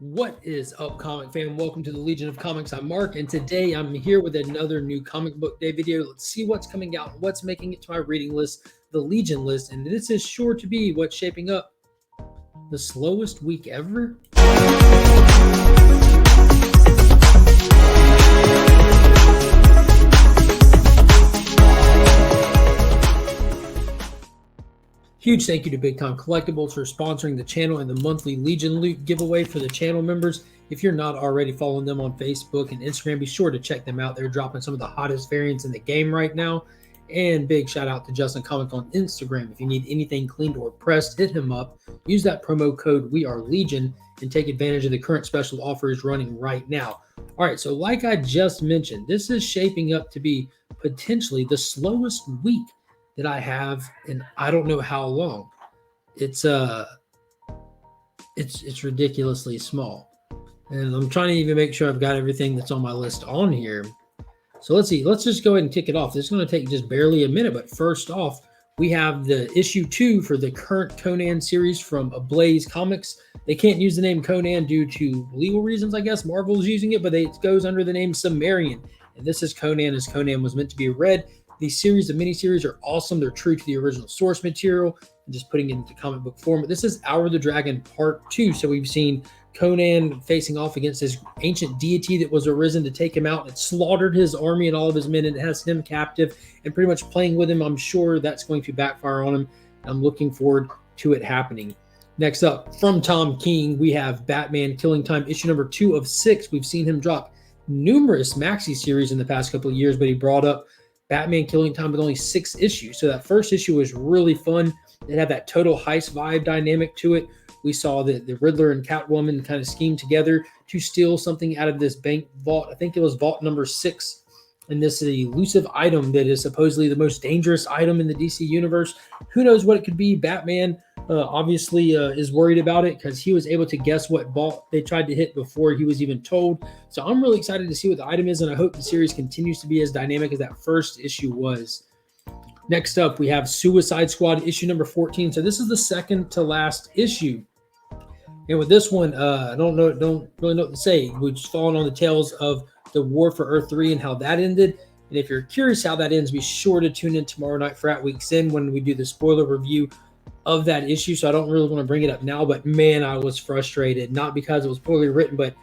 What is up, comic fan? Welcome to the Legion of Comics. I'm Mark, and today I'm here with another new comic book day video. Let's see what's coming out, what's making it to my reading list, the Legion list, and this is sure to be what's shaping up the slowest week ever. Huge thank you to Big Time Collectibles for sponsoring the channel and the monthly Legion Loot giveaway for the channel members. If you're not already following them on Facebook and Instagram, be sure to check them out. They're dropping some of the hottest variants in the game right now. And big shout out to Justin Comics on Instagram. If you need anything cleaned or pressed, hit him up. Use that promo code WeAreLegion and take advantage of the current special offers running right now. All right, so like I just mentioned, this is shaping up to be potentially the slowest week that I have in I don't know how long. It's ridiculously small. And I'm trying to even make sure I've got everything that's on my list on here. So let's see. Let's just go ahead and kick it off. This is going to take just barely a minute, but first off, we have the issue 2 for the current Conan series from Ablaze Comics. They can't use the name Conan due to legal reasons, I guess. Marvel's using it, but it goes under the name Sumerian. And this is Conan, as Conan was meant to be read. These series of miniseries are awesome. They're true to the original source material and just putting it into comic book form. But this is Hour of the Dragon Part 2. So we've seen Conan facing off against this ancient deity that was arisen to take him out. It slaughtered his army and all of his men, and it has him captive and pretty much playing with him. I'm sure that's going to backfire on him. I'm looking forward to it happening. Next up, from Tom King, we have Batman Killing Time, issue number 2 of 6. We've seen him drop numerous maxi series in the past couple of years, but he brought up Batman Killing Time with only 6 issues. So that first issue was really fun. It had that total heist vibe dynamic to it. We saw the Riddler and Catwoman kind of scheme together to steal something out of this bank vault. I think it was vault number 6. And this is an elusive item that is supposedly the most dangerous item in the DC universe. Who knows what it could be? Batman obviously is worried about it because he was able to guess what vault they tried to hit before he was even told. So I'm really excited to see what the item is, and I hope the series continues to be as dynamic as that first issue was. Next up, we have Suicide Squad issue number 14. So this is the second to last issue. And with this one, I don't really know what to say. We've just fallen on the tails of the War for Earth 3 and how that ended. And if you're curious how that ends, be sure to tune in tomorrow night for At Week's End when we do the spoiler review of that issue. So I don't really want to bring it up now, but man, I was frustrated. Not because it was poorly written, but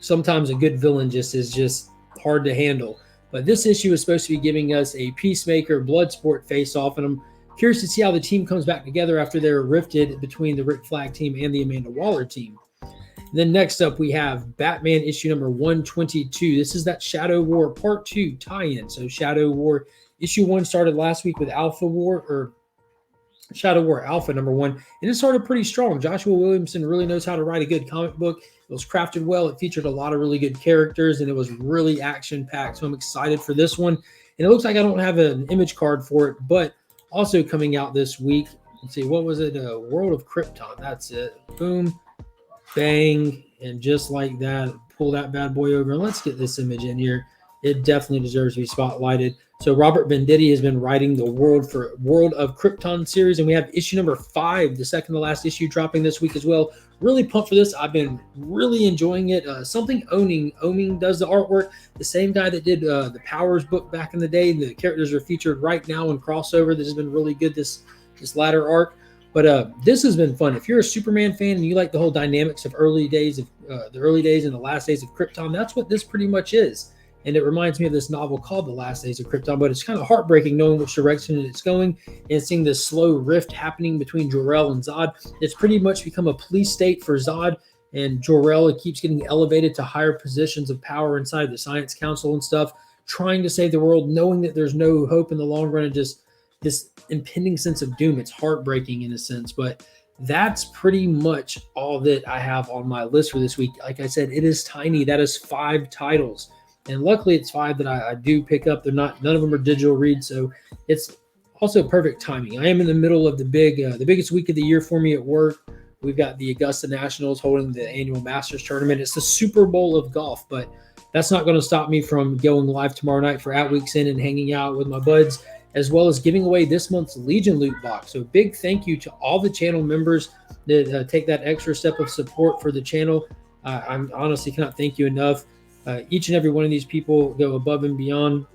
sometimes a good villain is just hard to handle. But this issue is supposed to be giving us a Peacemaker Bloodsport face-off, and I'm curious to see how the team comes back together after they're rifted between the Rick Flag team and the Amanda Waller team. Then next up, we have Batman issue number 122. This is that Shadow War Part 2 tie-in. So Shadow War issue 1 started last week with Alpha War, or Shadow War Alpha number 1, and it started pretty strong. Joshua Williamson really knows how to write a good comic book. It was crafted well. It featured a lot of really good characters, and it was really action-packed. So I'm excited for this one. And it looks like I don't have an image card for it, but also coming out this week. Let's see, what was it? World of Krypton. That's it. Boom, bang, and just like that, pull that bad boy over. And let's get this image in here. It definitely deserves to be spotlighted. So Robert Venditti has been writing the World of Krypton series, and we have issue number 5, the second to last issue, dropping this week as well. Really pumped for this. I've been really enjoying it. Something Oming does the artwork. The same guy that did the Powers book back in the day. The characters are featured right now in crossover. This has been really good, this latter arc. But this has been fun. If you're a Superman fan and you like the whole dynamics of the early days and the last days of Krypton, that's what this pretty much is. And it reminds me of this novel called The Last Days of Krypton, but it's kind of heartbreaking knowing which direction it's going and seeing this slow rift happening between Jor-El and Zod. It's pretty much become a police state for Zod, and Jor-El keeps getting elevated to higher positions of power inside the Science Council and stuff, trying to save the world, knowing that there's no hope in the long run, and just this impending sense of doom. It's heartbreaking in a sense, but that's pretty much all that I have on my list for this week. Like I said, it is tiny. That is 5 titles. And luckily, it's 5 that I do pick up. None of them are digital reads, so it's also perfect timing. I am in the middle of the biggest week of the year for me at work. We've got the Augusta Nationals holding the annual Masters tournament. It's the Super Bowl of golf, but that's not going to stop me from going live tomorrow night for At Week's End and hanging out with my buds, as well as giving away this month's Legion loot box. So big thank you to all the channel members that take that extra step of support for the channel. I honestly cannot thank you enough. Each and every one of these people go above and beyond.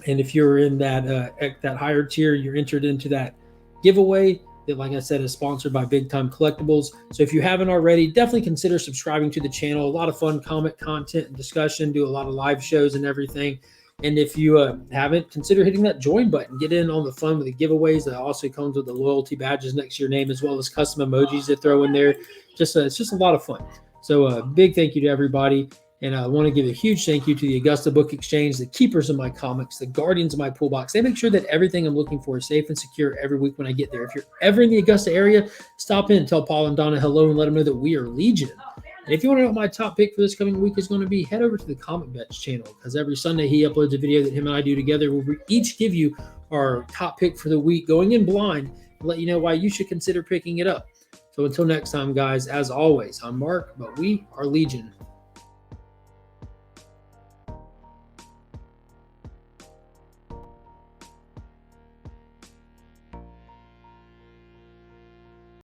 And if you're in that higher tier, you're entered into that giveaway that, like I said, is sponsored by Big Time Collectibles. So if you haven't already, definitely consider subscribing to the channel. A lot of fun comic content and discussion, do a lot of live shows and everything. And if you haven't, consider hitting that join button. Get in on the fun with the giveaways. That also comes with the loyalty badges next to your name, as well as custom emojis to throw in there. It's just a lot of fun. So big thank you to everybody. And I want to give a huge thank you to the Augusta Book Exchange, the keepers of my comics, the guardians of my pool box. They make sure that everything I'm looking for is safe and secure every week when I get there. If you're ever in the Augusta area, stop in, tell Paul and Donna hello, and let them know that we are Legion. And if you want to know what my top pick for this coming week is going to be, head over to the Comic Bets channel, because every Sunday he uploads a video that him and I do together where we each give you our top pick for the week, going in blind, and let you know why you should consider picking it up. So until next time, guys, as always, I'm Mark, but we are Legion.